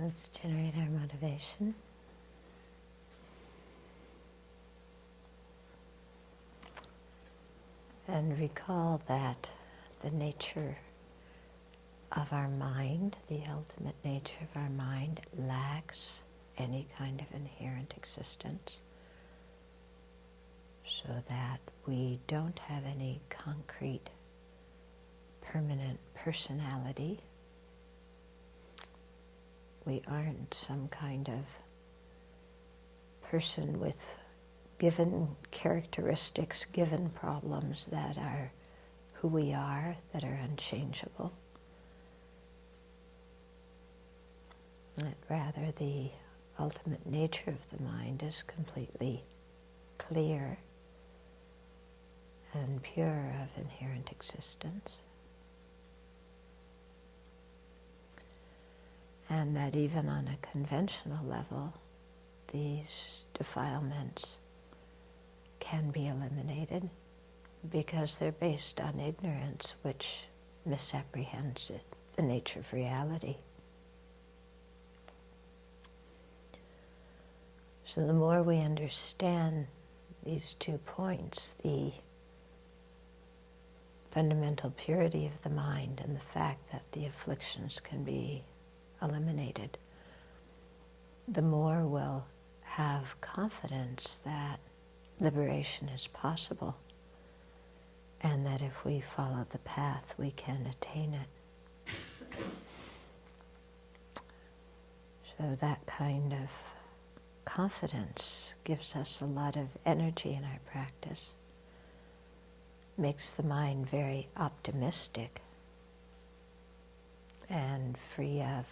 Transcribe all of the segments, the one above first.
Let's generate our motivation. And recall that the nature of our mind, the ultimate nature of our mind, lacks any kind of inherent existence, so that we don't have any concrete, permanent personality. We aren't some kind of person with given characteristics, given problems that are who we are, that are unchangeable. That rather the ultimate nature of the mind is completely clear and pure of inherent existence. And that even on a conventional level, these defilements can be eliminated because they're based on ignorance, which misapprehends the nature of reality. So the more we understand these 2 points, the fundamental purity of the mind and the fact that the afflictions can be eliminated, the more we'll have confidence that liberation is possible, and that if we follow the path, we can attain it. So that kind of confidence gives us a lot of energy in our practice, makes the mind very optimistic and free of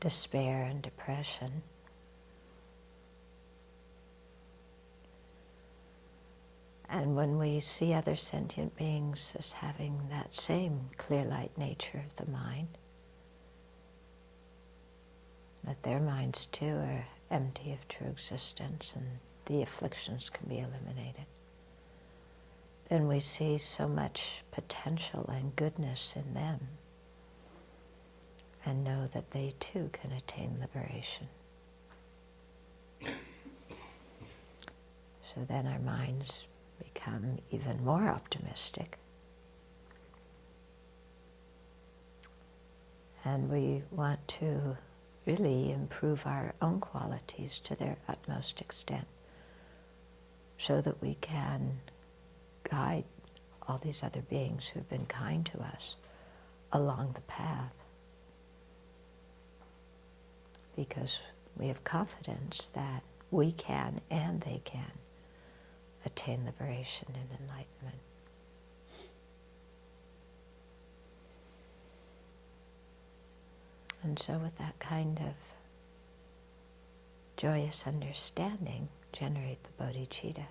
despair and depression. And when we see other sentient beings as having that same clear light nature of the mind, that their minds too are empty of true existence and the afflictions can be eliminated, then we see so much potential and goodness in them and know that they too can attain liberation. So then our minds become even more optimistic. And we want to really improve our own qualities to their utmost extent so that we can guide all these other beings who have been kind to us along the path. Because we have confidence that we can and they can attain liberation and enlightenment. And so with that kind of joyous understanding, generate the bodhicitta.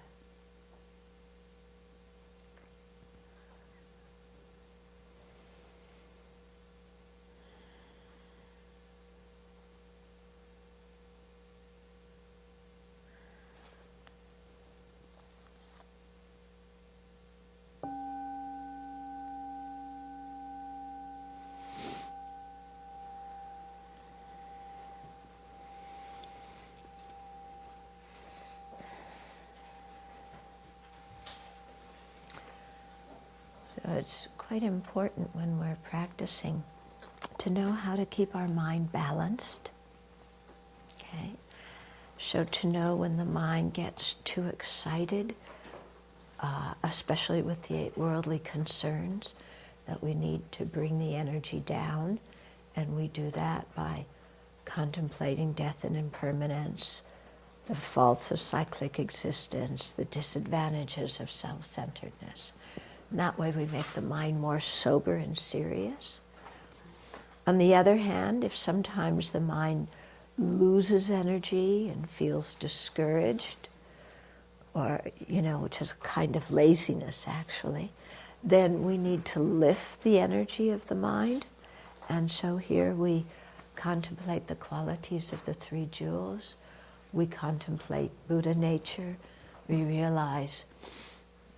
So it's quite important when we're practicing to know how to keep our mind balanced. Okay? So to know when the mind gets too excited, especially with the 8 worldly concerns, that we need to bring the energy down, and we do that by contemplating death and impermanence, the faults of cyclic existence, the disadvantages of self-centeredness. And that way we make the mind more sober and serious. On the other hand, if sometimes the mind loses energy and feels discouraged, or, which is a kind of laziness actually, then we need to lift the energy of the mind. And so here we contemplate the qualities of the 3 jewels. We contemplate Buddha nature. We realize,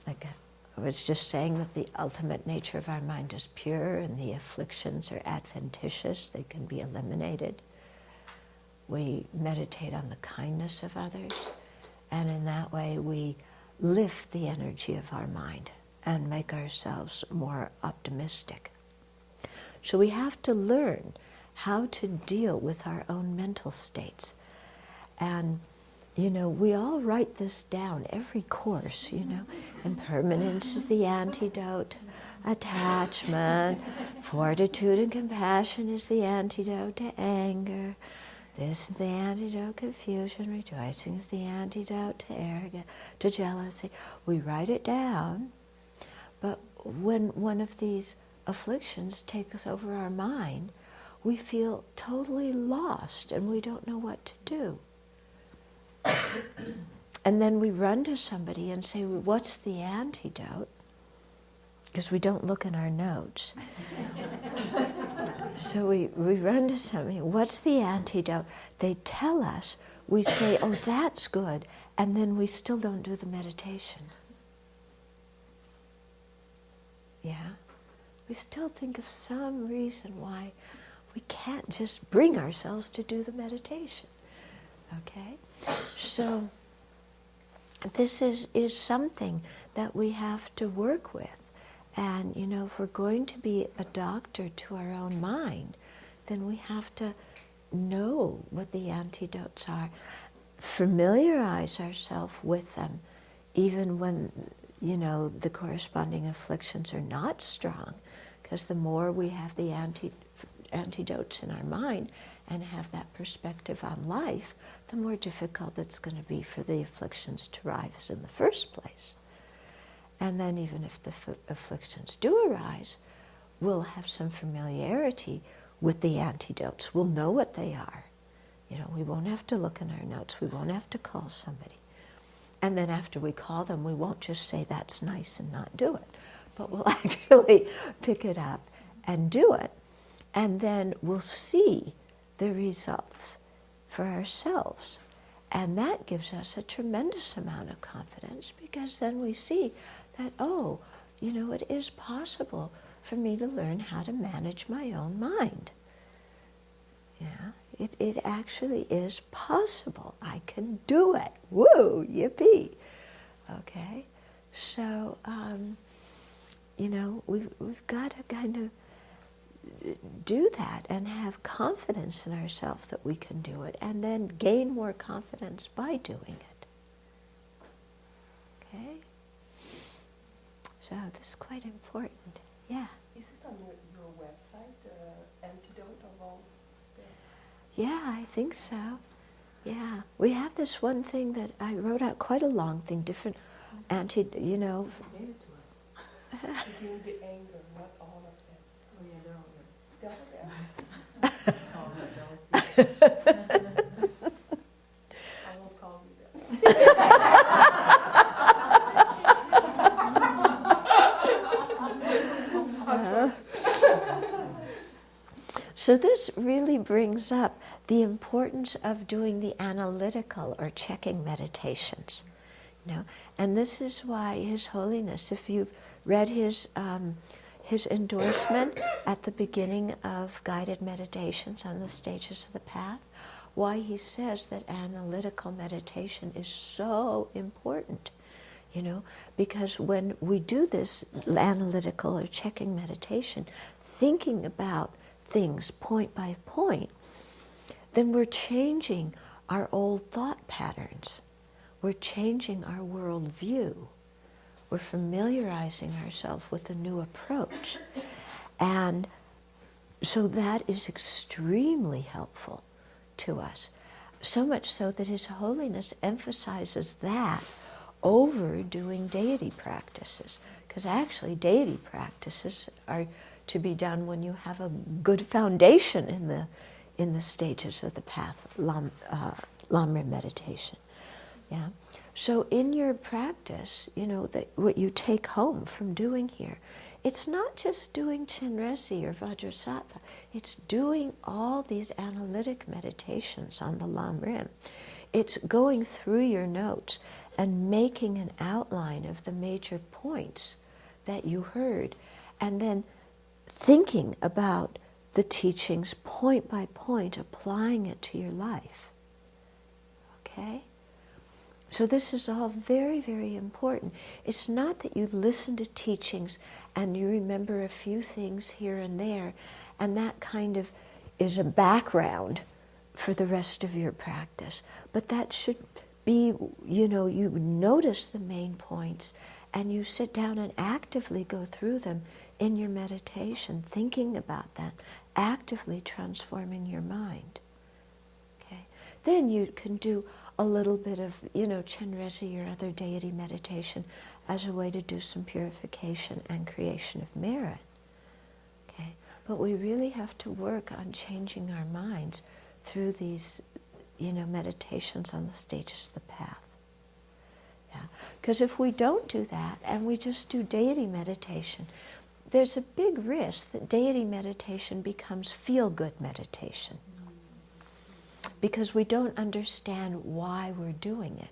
like I was just saying that the ultimate nature of our mind is pure and the afflictions are adventitious. They can be eliminated. We meditate on the kindness of others, and in that way we lift the energy of our mind and make ourselves more optimistic. So we have to learn how to deal with our own mental states. And, you know, we all write this down, every course, you know. Impermanence is the antidote, attachment, fortitude and compassion is the antidote to anger. This is the antidote, confusion, rejoicing is the antidote to arrogance, to jealousy. We write it down, but when one of these afflictions takes over our mind, we feel totally lost and we don't know what to do. And then we run to somebody and say, what's the antidote? Because we don't look in our notes. So we run to somebody, what's the antidote? They tell us, we say, oh, that's good, and then we still don't do the meditation. Yeah? We still think of some reason why we can't just bring ourselves to do the meditation. Okay? So this is something that we have to work with. And, you know, if we're going to be a doctor to our own mind, then we have to know what the antidotes are, familiarize ourselves with them, even when, you know, the corresponding afflictions are not strong, because the more we have the antidotes in our mind and have that perspective on life, the more difficult it's going to be for the afflictions to rise in the first place. And then even if the afflictions do arise, we'll have some familiarity with the antidotes. We'll know what they are. You know, we won't have to look in our notes. We won't have to call somebody. And then after we call them, we won't just say that's nice and not do it. But we'll actually pick it up and do it. And then we'll see the results for ourselves. And that gives us a tremendous amount of confidence, because then we see that, oh, you know, it is possible for me to learn how to manage my own mind. Yeah, it actually is possible. I can do it. Woo, yippee. Okay, so, you know, we've got to kind of do that and have confidence in ourselves that we can do it, and then gain more confidence by doing it. Okay? So this is quite important. Yeah. Is it on your website, the antidote of all? Yeah, I think so. Yeah. We have this one thing that I wrote out, quite a long thing, different you know. Give it to us. Begin the anger, not all of them. Oh yeah, they're all there. I won't call you that. So this really brings up the importance of doing the analytical or checking meditations. You know? And this is why His Holiness, if you've read his endorsement at the beginning of guided meditations on the stages of the path, why he says that analytical meditation is so important. You know, because when we do this analytical or checking meditation, thinking about things point by point, then we're changing our old thought patterns. We're changing our worldview. We're familiarizing ourselves with a new approach. And so that is extremely helpful to us. So much so that His Holiness emphasizes that over doing deity practices. Because actually deity practices are to be done when you have a good foundation in the stages of the path, Lamrim meditation. Yeah. So in your practice, you know, what you take home from doing here, it's not just doing Chenrezig or Vajrasattva, it's doing all these analytic meditations on the Lamrim. It's going through your notes and making an outline of the major points that you heard, and then thinking about the teachings point by point, applying it to your life. Okay? So this is all very, very important. It's not that you listen to teachings and you remember a few things here and there, and that kind of is a background for the rest of your practice. But that should be, you notice the main points and you sit down and actively go through them in your meditation, thinking about that, actively transforming your mind. Okay? Then you can do a little bit of, Chenrezig or other deity meditation as a way to do some purification and creation of merit. Okay? But we really have to work on changing our minds through these, meditations on the stages of the path. Yeah? Because if we don't do that and we just do deity meditation, there's a big risk that deity meditation becomes feel-good meditation, because we don't understand why we're doing it.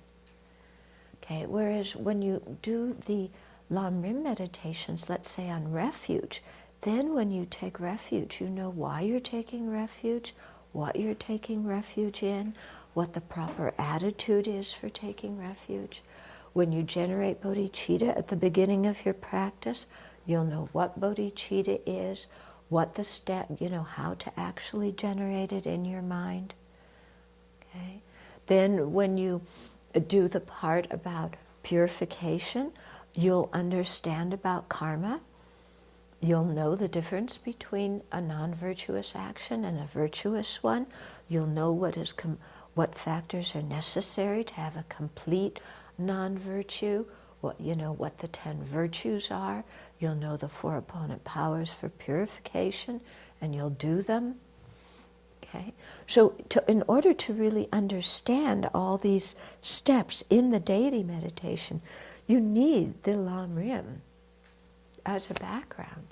Okay? Whereas when you do the Lam Rim meditations, let's say on refuge, then when you take refuge, you know why you're taking refuge, what you're taking refuge in, what the proper attitude is for taking refuge. When you generate bodhicitta at the beginning of your practice, you'll know what bodhicitta is, what the step, how to actually generate it in your mind. Okay? Then when you do the part about purification, you'll understand about karma. You'll know the difference between a non-virtuous action and a virtuous one. You'll know what factors are necessary to have a complete non-virtue, what the 10 virtues are. You'll know the 4 opponent powers for purification, and you'll do them. Okay? So in order to really understand all these steps in the deity meditation, you need the Lam Rim as a background.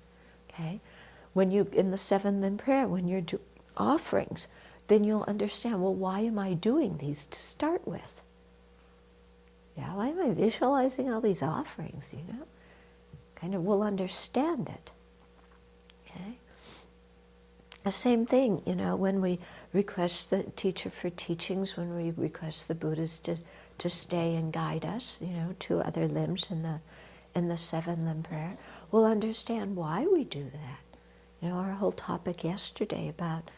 Okay? When you, in the 7 limb prayer, when you're doing offerings, then you'll understand, well, why am I doing these to start with? Yeah, why am I visualizing all these offerings, Kind of will understand it. Okay? The same thing, when we request the teacher for teachings, when we request the Buddhas to stay and guide us, to other limbs in the 7 limb prayer, we'll understand why we do that. Our whole topic yesterday about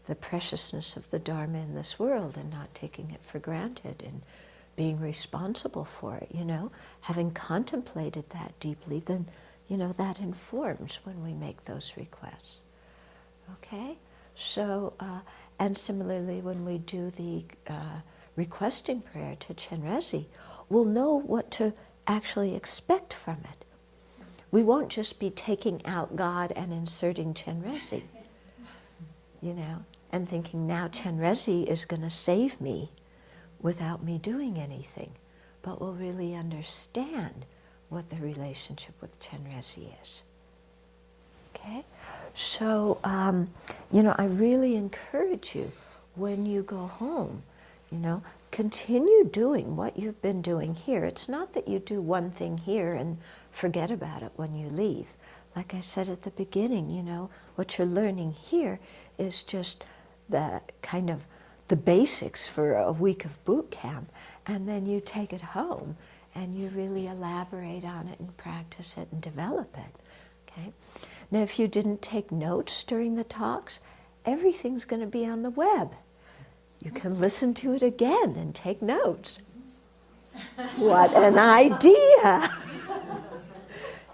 the preciousness of the Dharma in this world and not taking it for granted and being responsible for it, having contemplated that deeply, then, that informs when we make those requests. Okay? So, and similarly, when we do the requesting prayer to Chenrezig, we'll know what to actually expect from it. We won't just be taking out God and inserting Chenrezig, and thinking now Chenrezig is going to save me without me doing anything. But we'll really understand what the relationship with Chenrezig is. Okay? So, I really encourage you, when you go home, continue doing what you've been doing here. It's not that you do one thing here and forget about it when you leave. Like I said at the beginning, what you're learning here is just the kind of the basics for a week of boot camp, and then you take it home and you really elaborate on it and practice it and develop it. Okay? Now, if you didn't take notes during the talks, everything's going to be on the web. You can listen to it again and take notes. What an idea!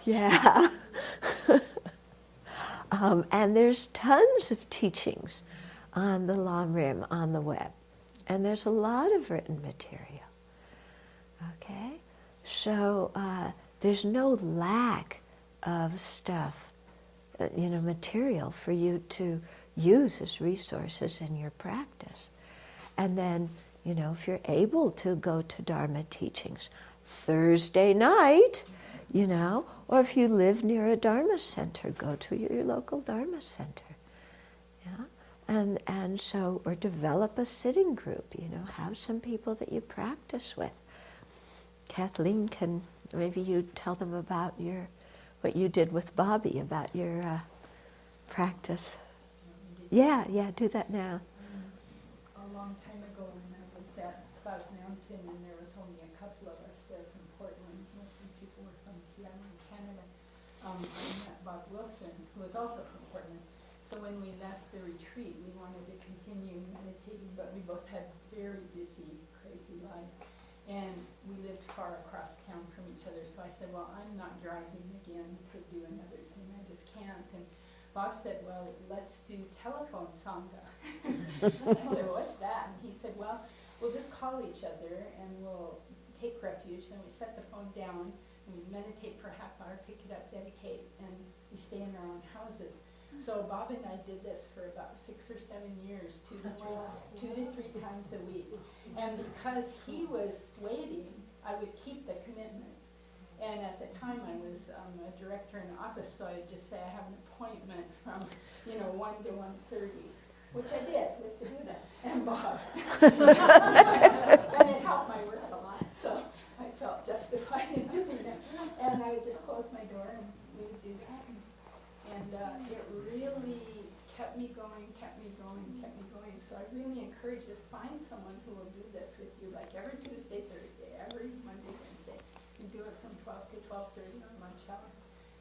Yeah. And there's tons of teachings on the Lam Rim on the web. And there's a lot of written material. Okay? So there's no lack of stuff, material for you to use as resources in your practice. And then, if you're able to go to Dharma teachings Thursday night, or if you live near a Dharma center, go to your local Dharma center. Yeah? And so, or develop a sitting group, have some people that you practice with. Kathleen, maybe you tell them about your what you did with Bobby about your practice. Yeah, do that now. A long time ago when I was at Cloud Mountain and there was only a couple of us there from Portland, most of the people were from Seattle and Canada, I met Bob Wilson, who was also from Portland. So when we left the retreat, we wanted to continue meditating, but we both had very busy, crazy lives. And we lived far across town from each other, so I said, well, I'm not driving again to do another thing, I just can't. And Bob said, well, let's do telephone sangha. I said, well, what's that? And he said, well, we'll just call each other and we'll take refuge. Then we set the phone down and we meditate for a half hour, pick it up, dedicate, and we stay in our own houses. So Bob and I did this for about 6 or 7 years, two to three times a week. And because he was waiting, I would keep the commitment. And at the time I was a director in the office, so I'd just say I have an appointment from 1 to 1:30, which I did with the Buddha and Bob. And it helped my work a lot, so I felt justified in doing it. And I would just close my door and we would do that. And it really kept me going. So I really encourage you to find someone who will do this with you, like every Tuesday, Thursday, every Monday, Wednesday. You do it from 12 to 12:30 on lunch hour.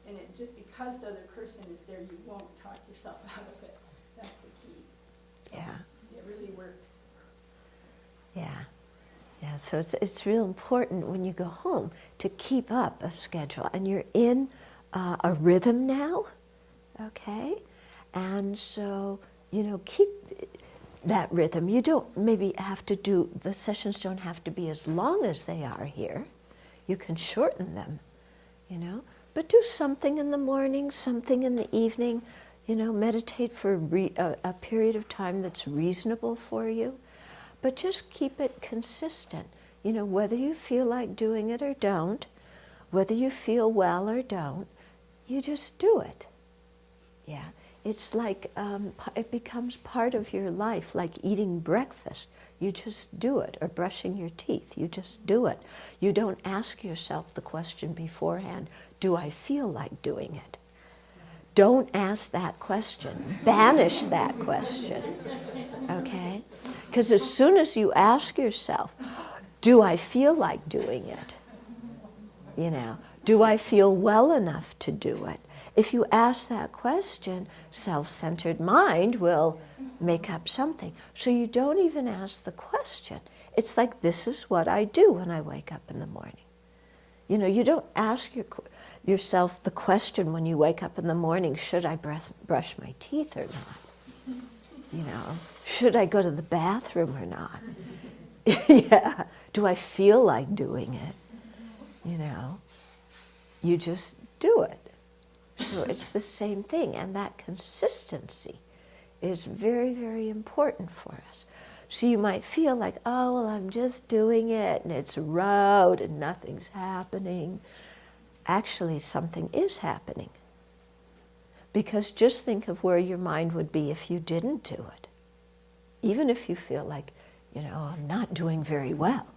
And it just because the other person is there, you won't talk yourself out of it. That's the key. Yeah. It really works. Yeah. So it's real important when you go home to keep up a schedule. And you're in a rhythm now, okay? And so, keep that rhythm. You don't maybe have to the sessions don't have to be as long as they are here. You can shorten them, but do something in the morning, something in the evening, meditate for a period of time that's reasonable for you, but just keep it consistent, whether you feel like doing it or don't, whether you feel well or don't, you just do it. Yeah, it's like it becomes part of your life, like eating breakfast. You just do it, or brushing your teeth. You just do it. You don't ask yourself the question beforehand, do I feel like doing it? Don't ask that question. Banish that question, okay? Because as soon as you ask yourself, do I feel like doing it? Do I feel well enough to do it? If you ask that question, self-centered mind will make up something. So you don't even ask the question. It's like, this is what I do when I wake up in the morning. You don't ask yourself the question when you wake up in the morning, should I brush my teeth or not? Should I go to the bathroom or not? Yeah. Do I feel like doing it? You just do it. So it's the same thing, and that consistency is very, very important for us. So you might feel like, oh, well, I'm just doing it, and it's a rote, and nothing's happening. Actually, something is happening. Because just think of where your mind would be if you didn't do it. Even if you feel like, I'm not doing very well.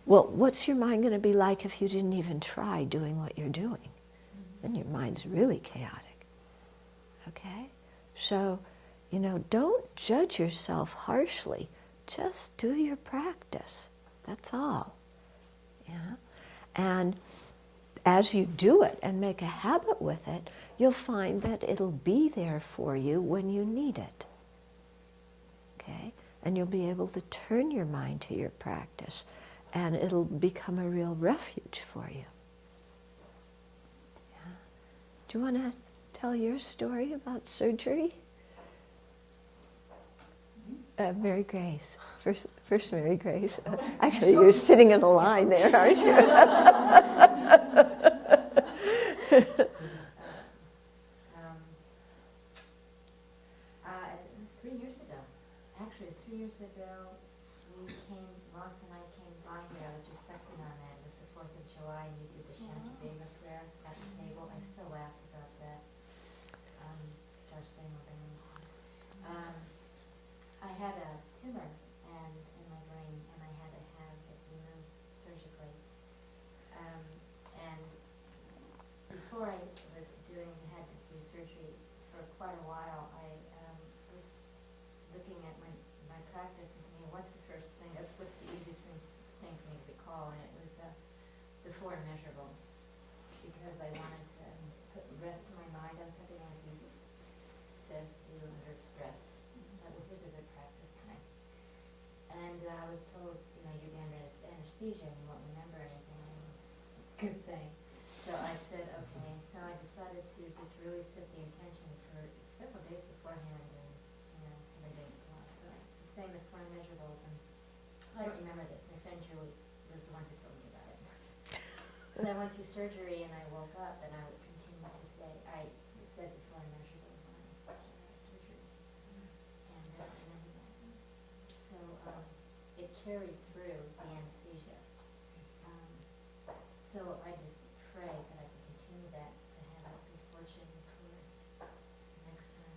Well, what's your mind going to be like if you didn't even try doing what you're doing? Then your mind's really chaotic, okay? So, don't judge yourself harshly. Just do your practice. That's all, yeah? And as you do it and make a habit with it, you'll find that it'll be there for you when you need it, okay? And you'll be able to turn your mind to your practice, and it'll become a real refuge for you. Do you want to tell your story about surgery? Mary Grace. First Mary Grace. Actually, you're sitting in a line there, aren't you? It was 3 years ago. Actually, 3 years ago, Ross and I came by here. I was reflecting on that. It was the 4th of July, and you did the Shanti Deva prayer at the table. I still laugh about that. Star Spangled Banner. I had a tumor in my brain, and I had to have it removed surgically. And before before I was had to do surgery for quite a while, I was looking at my practice and thinking, what's the first thing, what's the easiest thing for me to recall? And it was the four measurables, because I wanted to put rest my mind on something that was easy to do under stress. That was a good practice time. And I was told, you'd be under anesthesia and you won't remember anything. Good thing. So I said, okay. So I decided to just really set the intention for several days beforehand, and I've been doing it for a while. So I was saying the four measurables, and I don't remember this. My friend Julie was the one who told me about it. So I went through surgery, and I woke up, and I would continue to say, I said the four measurables when I had surgery, and so it carried through the anesthesia. So I just pray that I can continue that, to have that good fortune for next time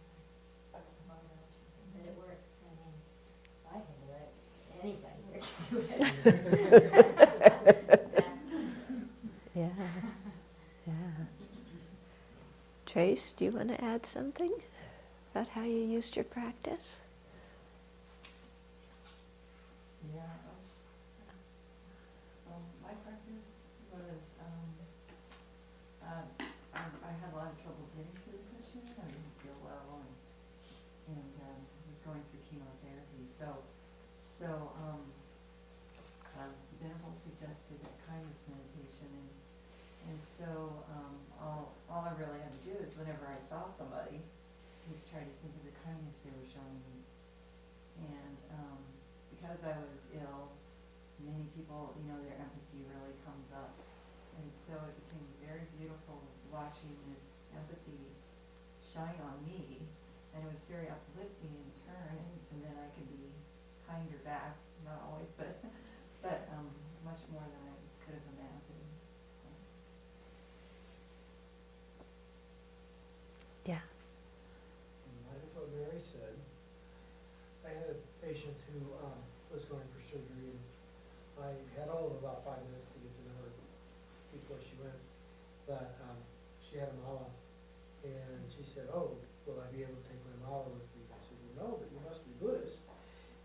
or tomorrow or something. That it works. I mean, I can do it. Anybody here can do it. Yeah. Yeah. Trace, do you want to add something about how you used your practice? Yeah. My practice was, I had a lot of trouble getting to the cushion. I didn't feel well, and was going through chemotherapy. So Venerable suggested a kindness meditation, and so all I really had to do is whenever I saw somebody, just try to think of the kindness they were showing me. And because I was ill, many people, their empathy really comes up. And so it became very beautiful watching this empathy shine on me, and it was very uplifting in turn, and then I could be kinder back, not always, but much more than I could have imagined. Yeah. Like what Mary said, I had a patient who was going for surgery, and I had all of about 5 minutes to get to know her before she went, but she had a mala, and she said, "Oh, will I be able to take my mala with me?" I said, "Well, no, but you must be Buddhist."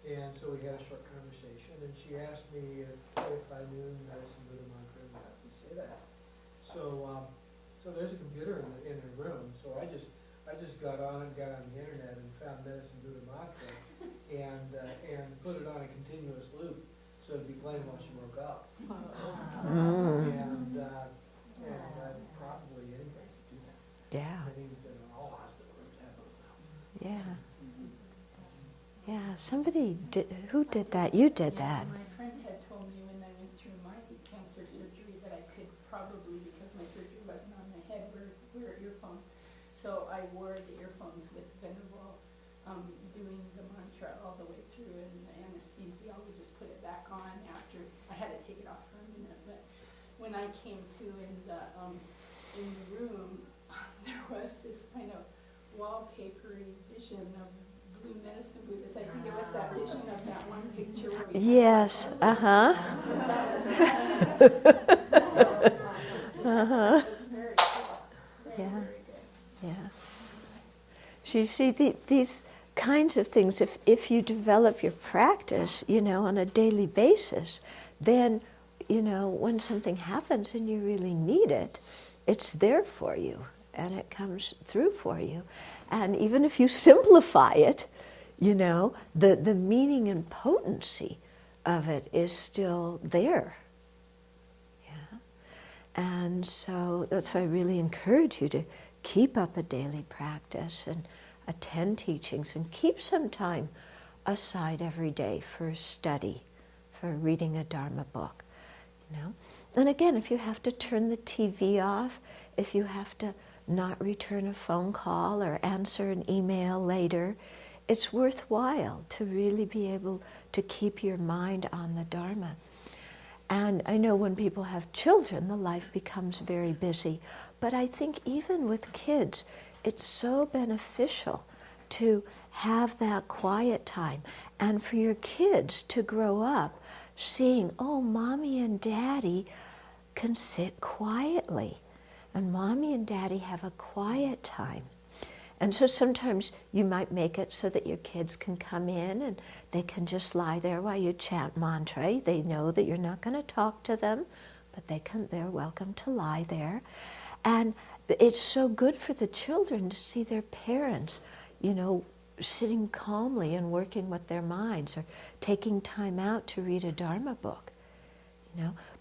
And so we had a short conversation, and she asked me if I knew medicine Buddha mantra, and I would say that. So there's a computer in her room, so I just got on the internet and found medicine Buddha mantra, and put it on a continuous loop, so it'd be playing while she woke up. And probably anybody could do that. Yeah. I think that all hospital rooms have those now. Yeah. Yeah. Somebody did. Who did that? You did that. My friend had told me when I went through my cancer surgery that I could probably, because my surgery wasn't on my head, wear earphones. So I wore the earphones with Venerable, doing the mantra all the way through, and the anesthesia, we just put it back on after. I had to take it off for a minute, but when I came to in the room, there was this kind of wallpapery vision of blue medicine Buddhas. I think it was that vision of that one picture where we Yes. Uh-huh. that was very cool. Yeah. Very good. Yeah. So you see, these kinds of things, if you develop your practice, on a daily basis, then, when something happens and you really need it, it's there for you, and it comes through for you. And even if you simplify it, the meaning and potency of it is still there. Yeah. And so that's why I really encourage you to keep up a daily practice and attend teachings, and keep some time aside every day for study, for reading a Dharma book. And again, if you have to turn the TV off, if you have to not return a phone call or answer an email later, it's worthwhile to really be able to keep your mind on the Dharma. And I know when people have children, the life becomes very busy. But I think even with kids, it's so beneficial to have that quiet time, and for your kids to grow up seeing, oh, mommy and daddy can sit quietly and mommy and daddy have a quiet time. And so sometimes you might make it so that your kids can come in and they can just lie there while you chant mantra. They know that you're not going to talk to them, but they're welcome to lie there. And it's so good for the children to see their parents, sitting calmly and working with their minds, or taking time out to read a Dharma book.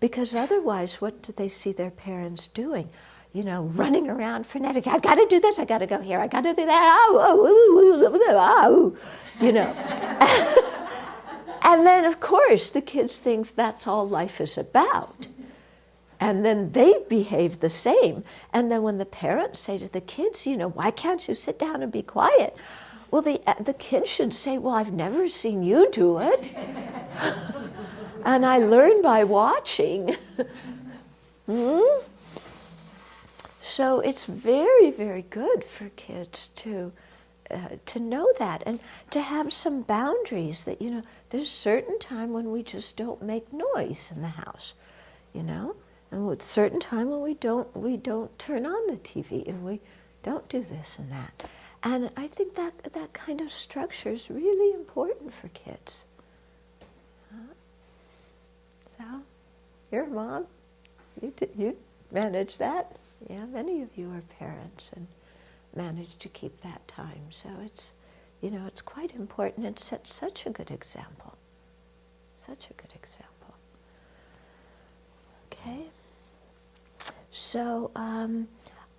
Because otherwise, what do they see their parents doing? Running around frenetic. I've got to do this. I got to go here. I got to do that. And then, of course, the kids think that's all life is about. And then they behave the same. And then when the parents say to the kids, why can't you sit down and be quiet? Well, the kids should say, well, I've never seen you do it. And I learn by watching. So it's very, very good for kids to know that, and to have some boundaries that, there's a certain time when we just don't make noise in the house, and a certain time when we don't turn on the TV, and we don't do this and that. And I think that kind of structure is really important for kids. So, you're a mom. You manage that. Yeah, many of you are parents and manage to keep that time. So it's, it's quite important and sets such a good example. Such a good example. Okay. So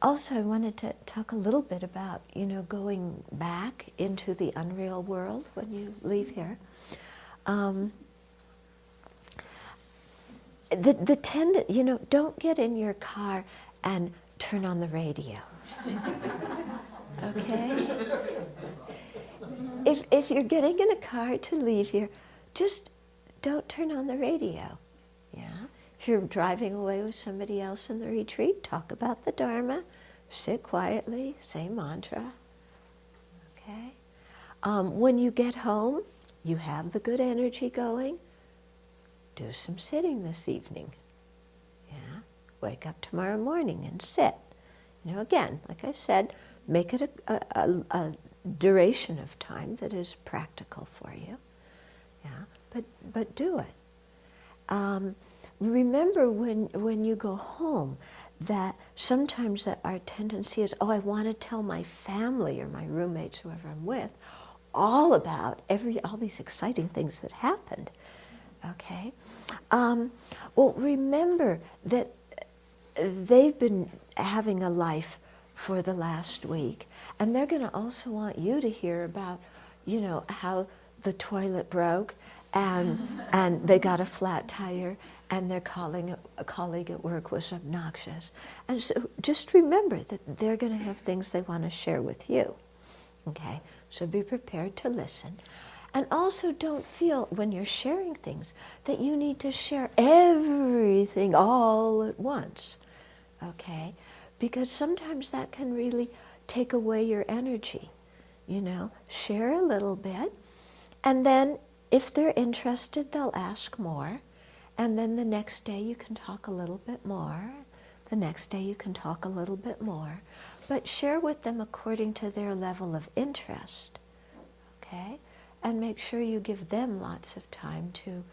also I wanted to talk a little bit about, going back into the unreal world when you leave here. Don't get in your car and turn on the radio. Okay? If you're getting in a car to leave here, just don't turn on the radio. Yeah? If you're driving away with somebody else in the retreat, talk about the Dharma, sit quietly, say mantra. Okay? When you get home, you have the good energy going, do some sitting this evening. Yeah? Wake up tomorrow morning and sit. Again, like I said, make it a duration of time that is practical for you. Yeah, but do it. Remember when you go home that sometimes that our tendency is, I want to tell my family or my roommates, whoever I'm with, all about all these exciting things that happened. Okay? Well, remember that they've been having a life for the last week, and they're going to also want you to hear about, how the toilet broke, and they got a flat tire, and a colleague at work was obnoxious. And so just remember that they're going to have things they want to share with you. Okay? So be prepared to listen. And also don't feel, when you're sharing things, that you need to share everything all at once, okay? Because sometimes that can really take away your energy, Share a little bit, and then if they're interested, they'll ask more, and then the next day you can talk a little bit more, the next day you can talk a little bit more, but share with them according to their level of interest, okay? And make sure you give them lots of time to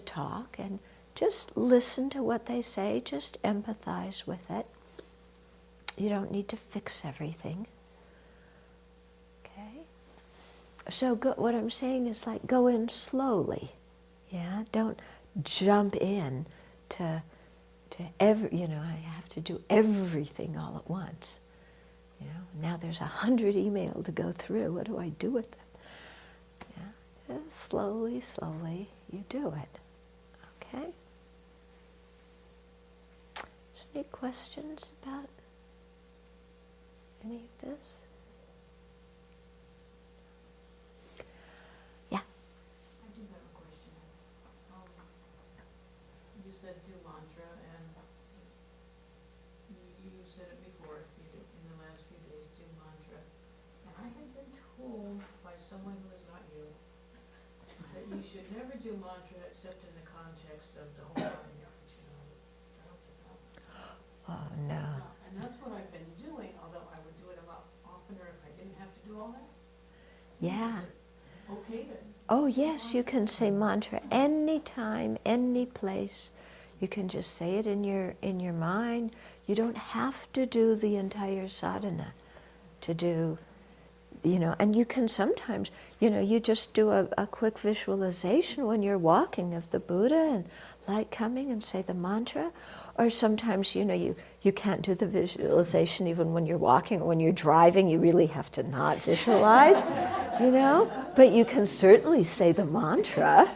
talk, and just listen to what they say, just empathize with it. You don't need to fix everything. Okay? So what I'm saying is go in slowly. Yeah? Don't jump in to I have to do everything all at once. Now there's 100 emails to go through. What do I do with them? Slowly, slowly, you do it. Okay? Any questions about any of this? Yeah. I do have a question. You said do mantra, and you said it before, in the last few days, do mantra. And I had been told by someone who is not you that you should never do mantra except in the context of the whole body. Oh, no. And what I've been doing, although I would do it a lot oftener if I didn't have to do all that. Yeah. Okay then. Oh yes, you can say mantra anytime, any place. You can just say it in your mind. You don't have to do the entire sadhana to do, and you can sometimes, you just do a quick visualization when you're walking of the Buddha and light coming and say the mantra. Or sometimes, you can't do the visualization even when you're walking or when you're driving. You really have to not visualize, But you can certainly say the mantra,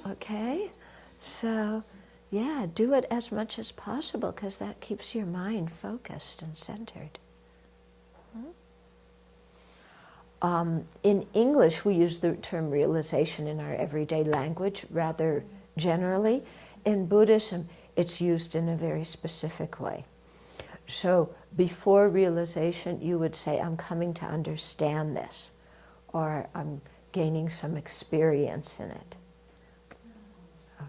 okay? So, yeah, do it as much as possible because that keeps your mind focused and centered. In English, we use the term realization in our everyday language rather generally. In Buddhism, it's used in a very specific way. So before realization, you would say, I'm coming to understand this, or I'm gaining some experience in it.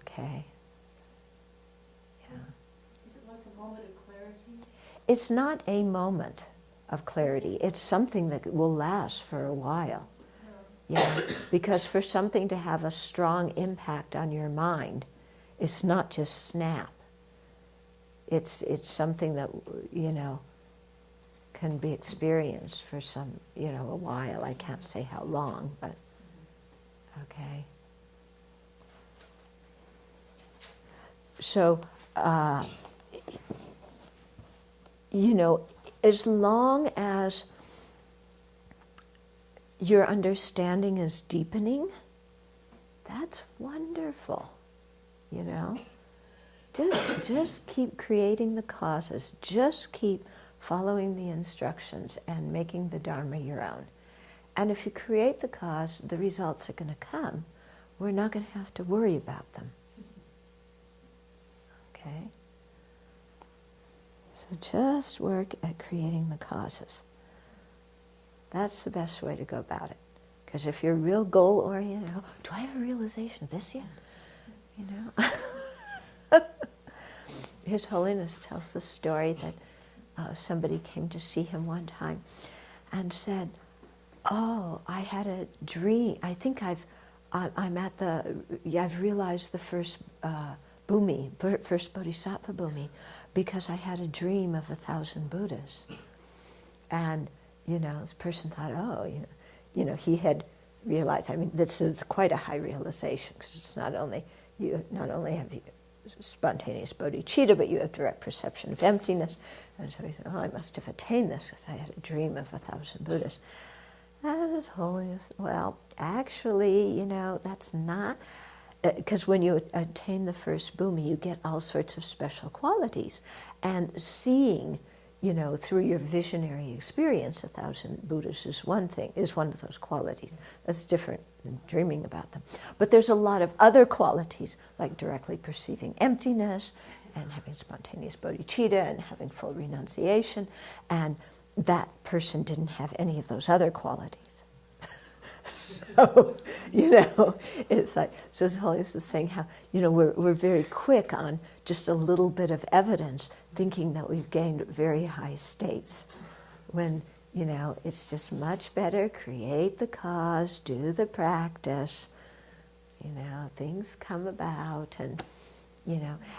Okay. Yeah. Is it like a moment of clarity? It's not a moment of clarity. It's something that will last for a while. Yeah, because for something to have a strong impact on your mind, it's not just snap. It's something that, can be experienced for some, a while. I can't say how long, but okay. So, as long as your understanding is deepening, that's wonderful, Just keep creating the causes. Just keep following the instructions and making the Dharma your own. And if you create the cause, the results are going to come. We're not going to have to worry about them. Okay? So just work at creating the causes. That's the best way to go about it. Because if you're real goal-oriented, do I have a realization of this yet? His Holiness tells the story that somebody came to see him one time and said, "Oh, I had a dream. I think I've realized the first bhumi, first bodhisattva bhumi, because I had a dream of 1,000 Buddhas." And this person thought, oh, he had realized. I mean, this is quite a high realization because it's not only have you spontaneous bodhicitta, but you have direct perception of emptiness. And so he said, oh, I must have attained this because I had a dream of 1,000 Buddhas. And His Holiness, well, actually, that's not, because when you attain the first bhumi, you get all sorts of special qualities. And seeing, through your visionary experience, 1,000 Buddhas is one of those qualities. That's different than dreaming about them. But there's a lot of other qualities, like directly perceiving emptiness, and having spontaneous bodhicitta, and having full renunciation, and that person didn't have any of those other qualities. So, it's like, so His Holiness is saying how, we're very quick on just a little bit of evidence, thinking that we've gained very high states, when, it's just much better, create the cause, do the practice, things come about, and,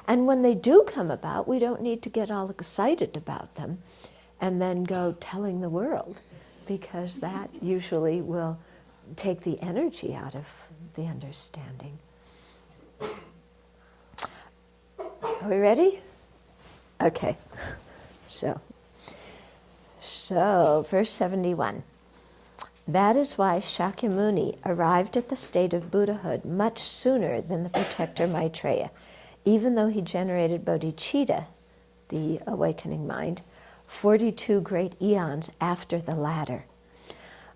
and when they do come about, we don't need to get all excited about them and then go telling the world, because that usually will take the energy out of the understanding. Are we ready? Okay. So verse 71. That is why Shakyamuni arrived at the state of Buddhahood much sooner than the protector Maitreya, even though he generated bodhicitta, the awakening mind, 42 great eons after the latter.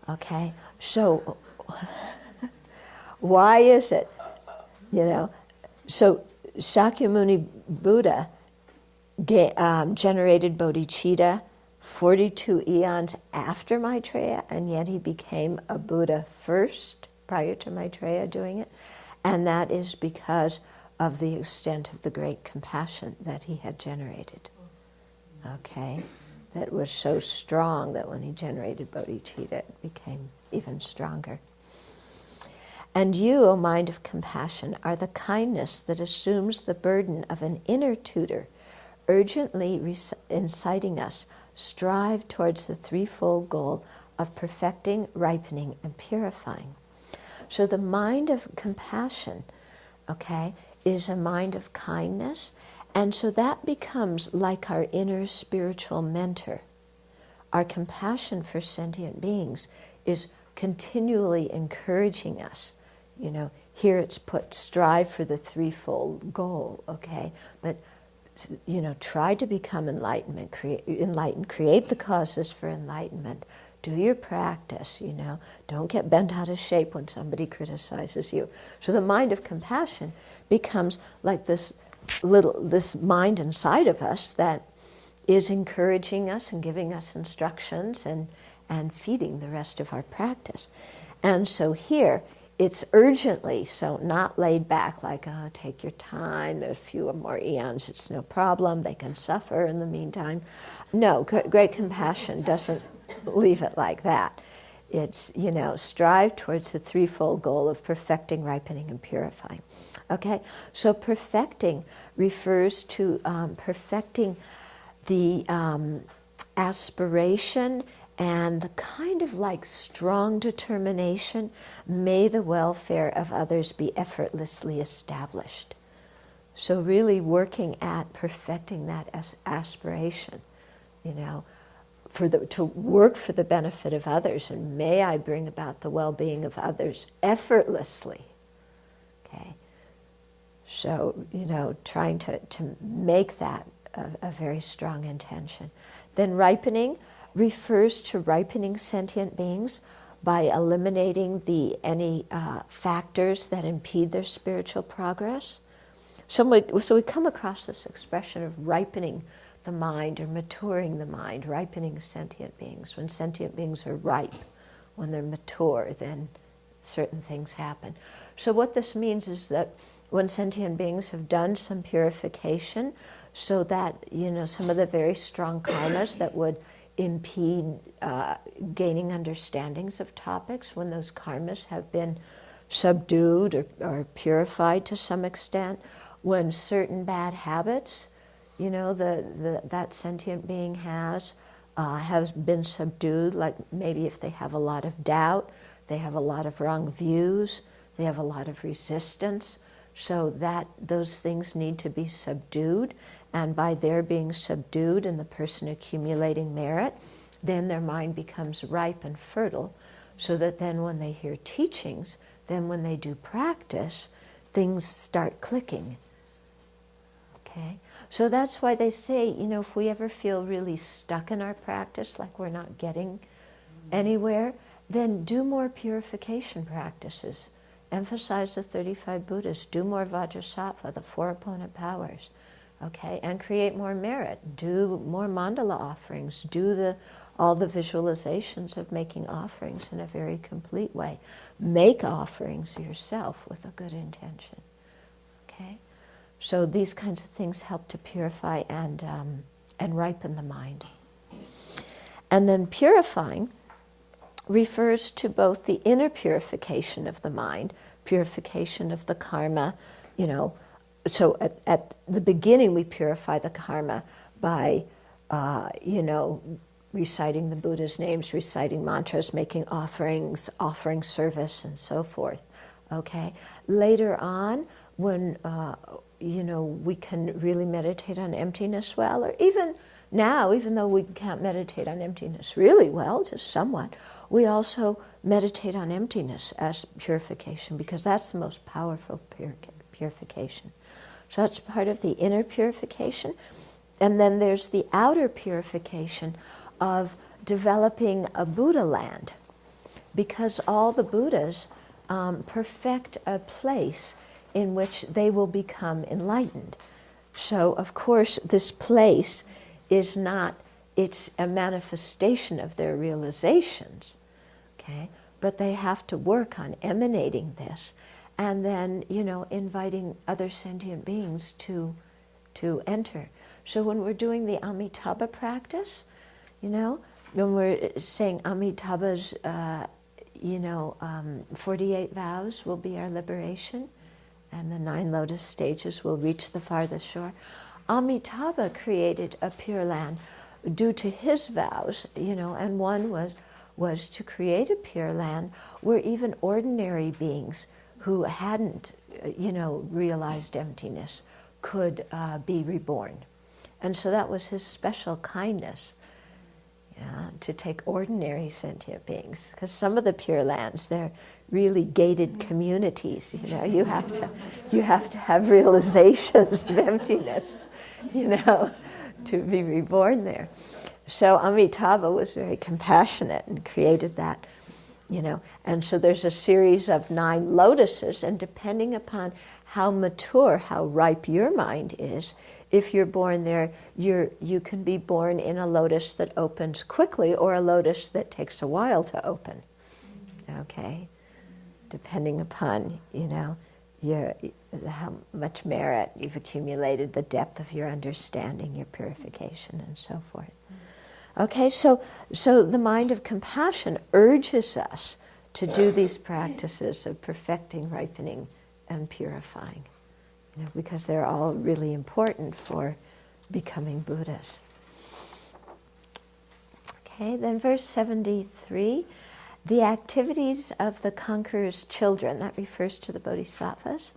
Okay, so why is it, so Shakyamuni Buddha generated bodhicitta 42 eons after Maitreya, and yet he became a Buddha first, prior to Maitreya doing it, and that is because of the extent of the great compassion that he had generated. okay, that was so strong that when he generated bodhicitta, it became even stronger. And you, O mind of compassion, are the kindness that assumes the burden of an inner tutor, urgently inciting us, strive towards the threefold goal of perfecting, ripening, and purifying. So the mind of compassion, okay, is a mind of kindness, and so that becomes like our inner spiritual mentor. Our compassion for sentient beings is continually encouraging us. You know, here it's put, strive for the threefold goal, okay? But, you know, try to become enlightened, create the causes for enlightenment. Do your practice, you know. Don't get bent out of shape when somebody criticizes you. So the mind of compassion becomes like this mind inside of us that is encouraging us and giving us instructions and feeding the rest of our practice. And so here, it's urgently, so not laid back like, oh, take your time, there's a few more eons, it's no problem, they can suffer in the meantime. No, great compassion doesn't leave it like that. It's, you know, strive towards the threefold goal of perfecting, ripening, and purifying. Okay, so perfecting refers to perfecting the aspiration and the kind of like strong determination, may the welfare of others be effortlessly established. So really working at perfecting that aspiration, you know, to work for the benefit of others, and may I bring about the well-being of others effortlessly. Okay, so, you know, trying to make that a very strong intention. Then ripening refers to ripening sentient beings by eliminating any factors that impede their spiritual progress. So we come across this expression of ripening the mind or maturing the mind, ripening sentient beings. When sentient beings are ripe, when they're mature, then certain things happen. So what this means is that when sentient beings have done some purification, so that, you know, some of the very strong karmas that would impede gaining understandings of topics, when those karmas have been subdued or purified to some extent, when certain bad habits, you know, that sentient being has been subdued, like maybe if they have a lot of doubt, they have a lot of wrong views, they have a lot of resistance, so that those things need to be subdued, and by their being subdued and the person accumulating merit, then their mind becomes ripe and fertile, so that then when they hear teachings, then when they do practice, things start clicking. Okay? So that's why they say, you know, if we ever feel really stuck in our practice, like we're not getting anywhere, then do more purification practices. Emphasize the 35 Buddhas. Do more Vajrasattva, the 4 opponent powers. Okay? And create more merit. Do more mandala offerings. Do all the visualizations of making offerings in a very complete way. Make offerings yourself with a good intention. Okay? So these kinds of things help to purify and ripen the mind. And then purifying refers to both the inner purification of the mind, purification of the karma, you know. So at the beginning we purify the karma by, you know, reciting the Buddha's names, reciting mantras, making offerings, offering service, and so forth. Okay? Later on, when, you know, we can really meditate on emptiness well, or even now, even though we can't meditate on emptiness really well, just somewhat, we also meditate on emptiness as purification, because that's the most powerful purification. So that's part of the inner purification. And then there's the outer purification of developing a Buddha land, because all the Buddhas perfect a place in which they will become enlightened. So, of course, this place is not, it's a manifestation of their realizations, okay? But they have to work on emanating this, and then, you know, inviting other sentient beings to enter. So when we're doing the Amitabha practice, when we're saying Amitabha's, 48 vows will be our liberation, and the 9 lotus stages will reach the farthest shore. Amitabha created a Pure Land due to his vows, and one was to create a Pure Land where even ordinary beings who hadn't, realized emptiness could be reborn. And so that was his special kindness, to take ordinary sentient beings. Because some of the Pure Lands, they're really gated communities. You have to have realizations of emptiness, to be reborn there. So Amitabha was very compassionate and created that, And so there's a series of 9 lotuses, and depending upon how mature, how ripe your mind is, if you're born there, you can be born in a lotus that opens quickly or a lotus that takes a while to open. Okay? Depending upon, how much merit you've accumulated, the depth of your understanding, your purification, and so forth. Okay, so the mind of compassion urges us to do these practices of perfecting, ripening, and purifying, because they're all really important for becoming Buddhas. Okay, then verse 73, the activities of the conqueror's children, that refers to the bodhisattvas.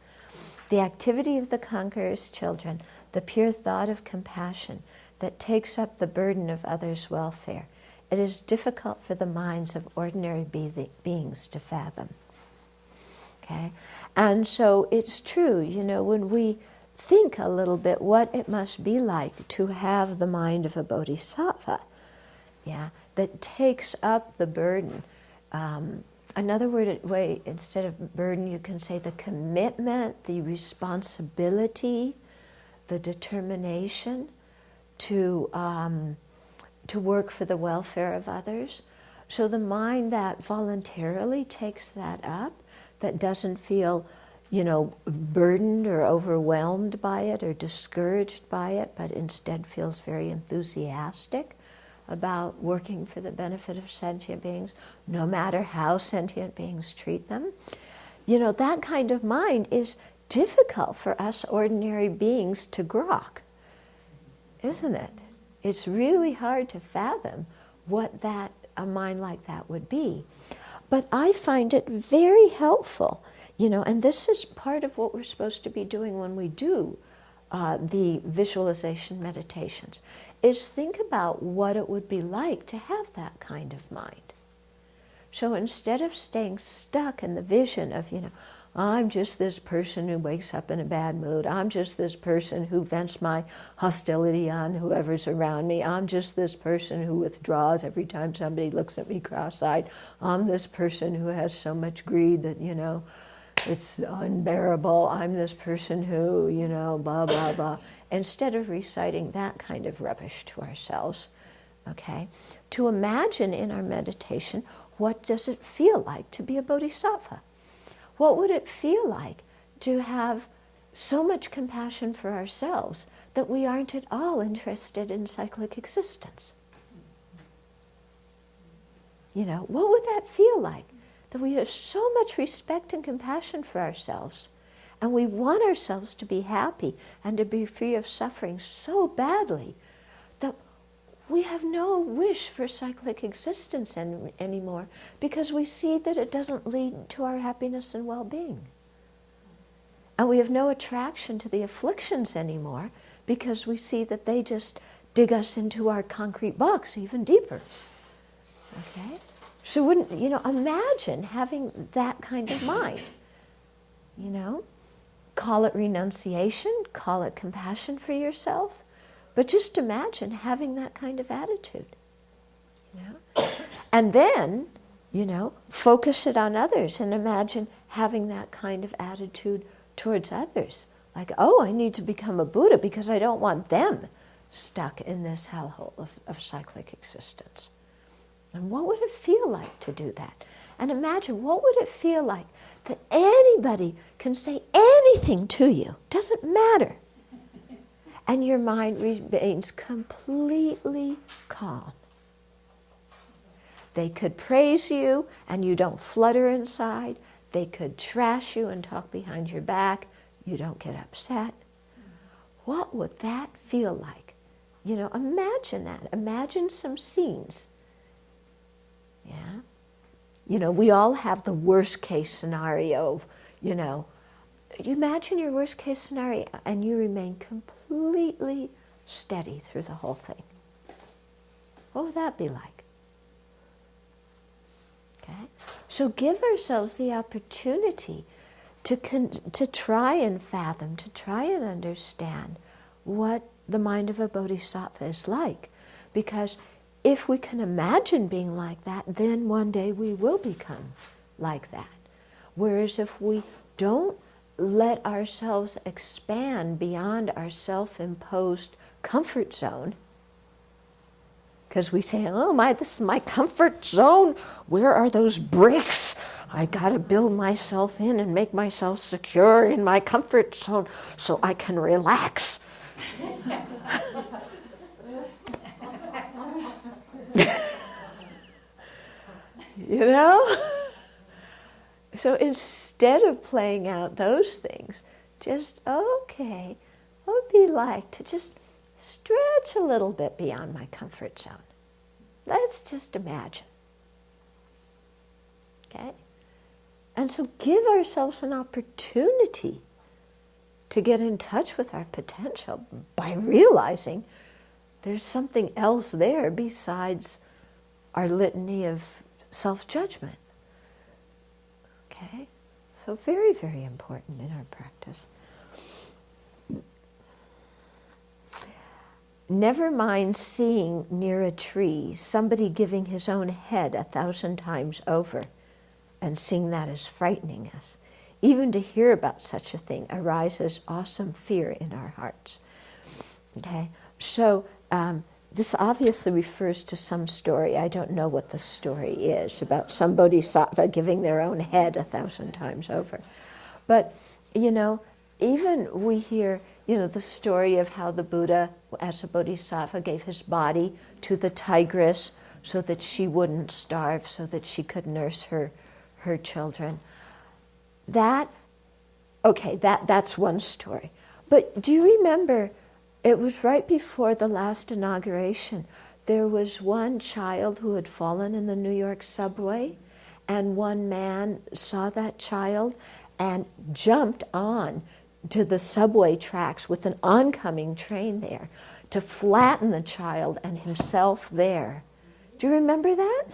The activity of the conqueror's children, the pure thought of compassion that takes up the burden of others' welfare. It is difficult for the minds of ordinary beings to fathom. Okay? And so it's true, when we think a little bit what it must be like to have the mind of a bodhisattva, that takes up the burden. Another way, instead of burden, you can say the commitment, the responsibility, the determination to work for the welfare of others. So the mind that voluntarily takes that up, that doesn't feel, burdened or overwhelmed by it or discouraged by it, but instead feels very enthusiastic about working for the benefit of sentient beings, no matter how sentient beings treat them. That kind of mind is difficult for us ordinary beings to grok, isn't it? It's really hard to fathom what a mind like that would be. But I find it very helpful, and this is part of what we're supposed to be doing when we do the visualization meditations, is think about what it would be like to have that kind of mind. So instead of staying stuck in the vision of, I'm just this person who wakes up in a bad mood. I'm just this person who vents my hostility on whoever's around me. I'm just this person who withdraws every time somebody looks at me cross-eyed. I'm this person who has so much greed that, it's unbearable. I'm this person who, blah, blah, blah. Instead of reciting that kind of rubbish to ourselves, okay, to imagine in our meditation, what does it feel like to be a bodhisattva? What would it feel like to have so much compassion for ourselves that we aren't at all interested in cyclic existence? What would that feel like? That we have so much respect and compassion for ourselves, and we want ourselves to be happy and to be free of suffering so badly that we have no wish for cyclic existence anymore, because we see that it doesn't lead to our happiness and well-being. And we have no attraction to the afflictions anymore, because we see that they just dig us into our concrete box even deeper. Okay? So wouldn't, imagine having that kind of mind. Call it renunciation, call it compassion for yourself, but just imagine having that kind of attitude. And then, focus it on others and imagine having that kind of attitude towards others. Like, I need to become a Buddha because I don't want them stuck in this hellhole of cyclic existence. And what would it feel like to do that? And imagine, what would it feel like that anybody can say anything to you, doesn't matter, and your mind remains completely calm. They could praise you and you don't flutter inside. They could trash you and talk behind your back. You don't get upset. What would that feel like? You know, imagine that. Imagine some scenes. Yeah? You know, we all have the worst case scenario of, you know, you imagine your worst case scenario and you remain completely steady through the whole thing. What would that be like? Okay? So give ourselves the opportunity to try and fathom, to try and understand what the mind of a bodhisattva is like. Because if we can imagine being like that, then one day we will become like that. Whereas if we don't let ourselves expand beyond our self-imposed comfort zone, because we say, oh, this is my comfort zone. Where are those bricks? I got to build myself in and make myself secure in my comfort zone so I can relax. You know? So instead of playing out those things, just, okay, what would it be like to just stretch a little bit beyond my comfort zone? Let's just imagine. Okay? And so give ourselves an opportunity to get in touch with our potential by realizing there's something else there besides our litany of self-judgment. Okay? So very, very important in our practice. Never mind seeing near a tree somebody giving his own head 1,000 times over and seeing that as frightening us. Even to hear about such a thing arises awesome fear in our hearts. Okay? So this obviously refers to some story. I don't know what the story is about some bodhisattva giving their own head 1,000 times over. But, you know, even we hear, you know, the story of how the Buddha, as a bodhisattva, gave his body to the tigress so that she wouldn't starve, so that she could nurse her children. That's one story. But do you remember, it was right before the last inauguration, there was one child who had fallen in the New York subway, and one man saw that child and jumped on to the subway tracks with an oncoming train there to flatten the child and himself there. Do you remember that?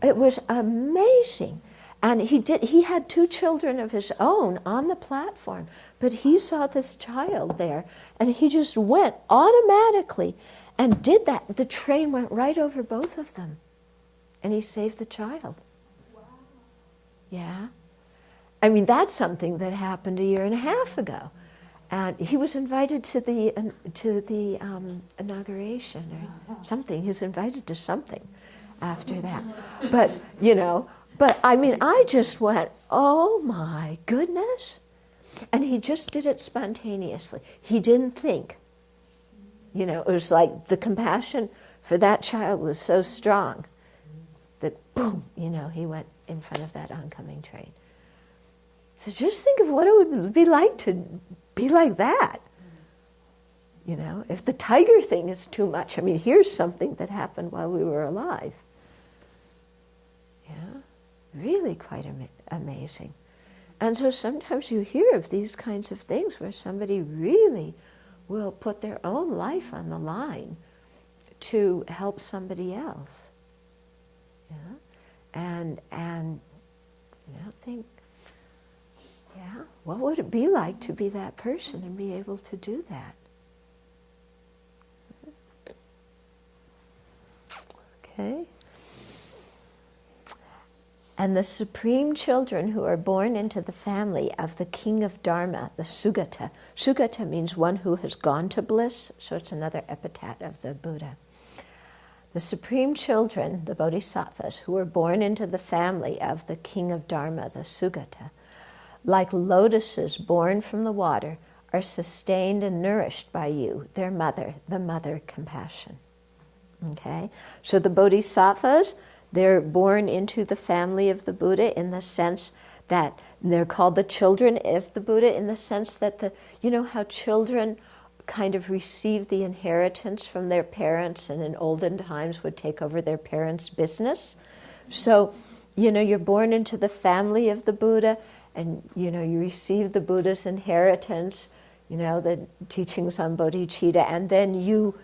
It was amazing. And he had 2 children of his own on the platform, but he saw this child there, and he just went automatically and did that. The train went right over both of them, and he saved the child. Wow. Yeah. I mean, that's something that happened 1.5 years ago. And he was invited to the inauguration or something. He was invited to something after that. But, you know, I mean, I just went, oh my goodness. And he just did it spontaneously. He didn't think. You know, it was like the compassion for that child was so strong that, boom, you know, he went in front of that oncoming train. So just think of what it would be like to be like that. You know, if the tiger thing is too much, I mean, here's something that happened while we were alive. Yeah, really quite amazing. And so sometimes you hear of these kinds of things where somebody really will put their own life on the line to help somebody else. Yeah, and you know, think, yeah, what would it be like to be that person and be able to do that? Okay. And the supreme children who are born into the family of the king of Dharma, the Sugata. Sugata means one who has gone to bliss, so it's another epithet of the Buddha. The supreme children, the bodhisattvas, who are born into the family of the king of Dharma, the Sugata, like lotuses born from the water, are sustained and nourished by you, their mother, the mother compassion. Okay? So the bodhisattvas, they're born into the family of the Buddha in the sense that they're called the children of the Buddha, in the sense that you know how children kind of receive the inheritance from their parents and in olden times would take over their parents' business? So, you know, you're born into the family of the Buddha and, you know, you receive the Buddha's inheritance, you know, the teachings on bodhicitta, and then you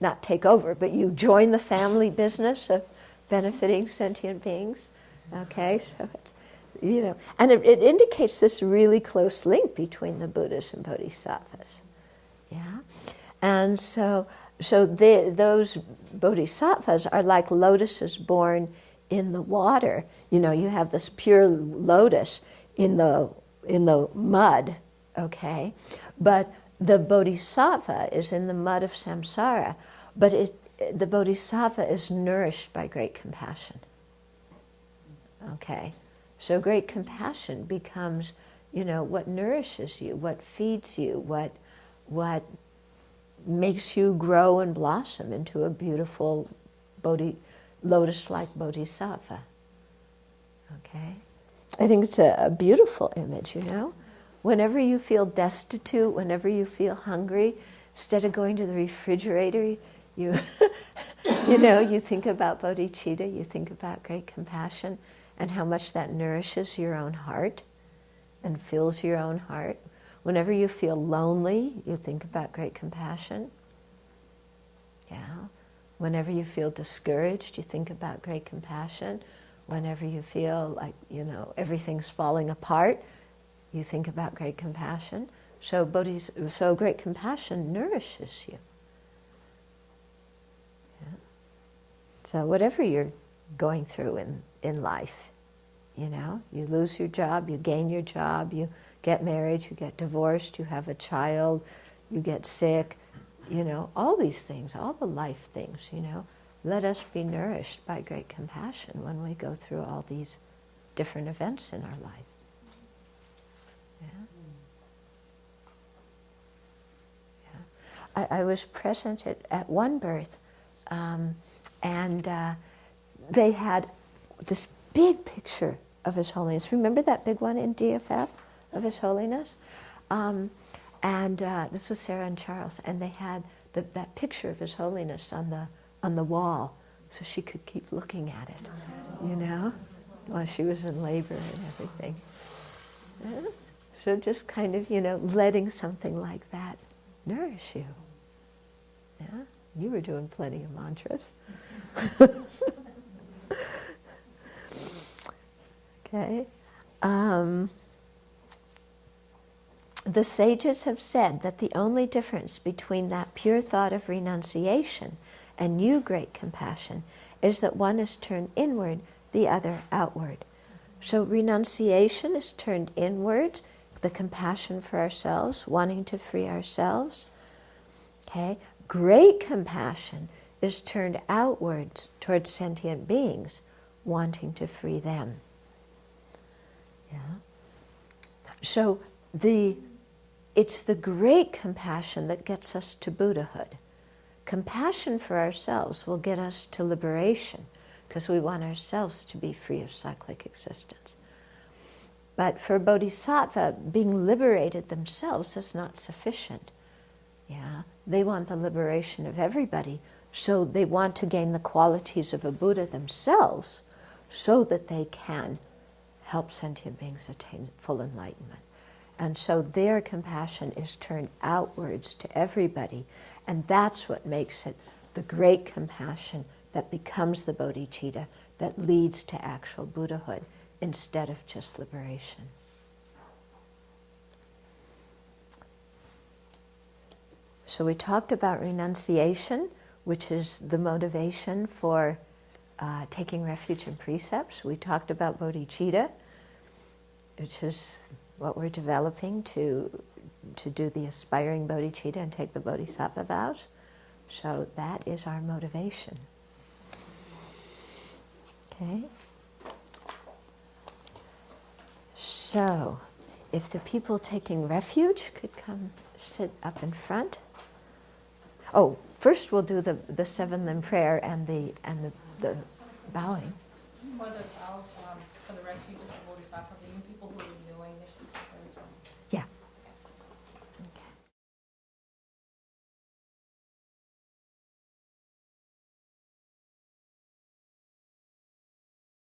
not take over, but you join the family business of benefiting sentient beings. Okay, so it's, you know, and it indicates this really close link between the Buddhas and bodhisattvas. Yeah, and so those bodhisattvas are like lotuses born in the water. You know, you have this pure lotus in the mud. Okay, but the bodhisattva is in the mud of samsara, but the bodhisattva is nourished by great compassion. Okay, so great compassion becomes, you know, what nourishes you, what feeds you, what makes you grow and blossom into a beautiful lotus-like bodhisattva. Okay, I think it's a beautiful image, you know. Whenever you feel destitute, whenever you feel hungry, instead of going to the refrigerator, you you think about bodhicitta, you think about great compassion and how much that nourishes your own heart and fills your own heart. Whenever you feel lonely, you think about great compassion. Yeah. Whenever you feel discouraged, you think about great compassion. Whenever you feel like, you know, everything's falling apart, you think about great compassion. So great compassion nourishes you. Yeah. So whatever you're going through in life, you know, you lose your job, you gain your job, you get married, you get divorced, you have a child, you get sick, you know, all these things, all the life things, you know, let us be nourished by great compassion when we go through all these different events in our life. Yeah. Yeah. I was present at one birth, and they had this big picture of His Holiness. Remember that big one in DFF of His Holiness? This was Sarah and Charles, and they had that picture of His Holiness on the wall, so she could keep looking at it, you know, while she was in labor and everything. Yeah? So just kind of, you know, letting something like that nourish you. Yeah, you were doing plenty of mantras. Okay. The sages have said that the only difference between that pure thought of renunciation and new great compassion is that one is turned inward, the other outward. So renunciation is turned inward, the compassion for ourselves, wanting to free ourselves. Okay? Great compassion is turned outwards towards sentient beings, wanting to free them. Yeah. So it's the great compassion that gets us to Buddhahood. Compassion for ourselves will get us to liberation because we want ourselves to be free of cyclic existence. But for Bodhisattva, being liberated themselves is not sufficient. Yeah, they want the liberation of everybody, so they want to gain the qualities of a Buddha themselves so that they can help sentient beings attain full enlightenment. And so their compassion is turned outwards to everybody, and that's what makes it the great compassion that becomes the bodhicitta that leads to actual Buddhahood instead of just liberation. So we talked about renunciation, which is the motivation for taking refuge in precepts. We talked about bodhicitta, which is what we're developing to do the aspiring bodhicitta and take the bodhisattva vows. So that is our motivation. Okay? So, if the people taking refuge could come sit up in front. Oh, first we'll do the seven limb prayer and the bowing. For the vows, for the refuge of the Bodhisattva, even people who are doing, they should say as well. Yeah.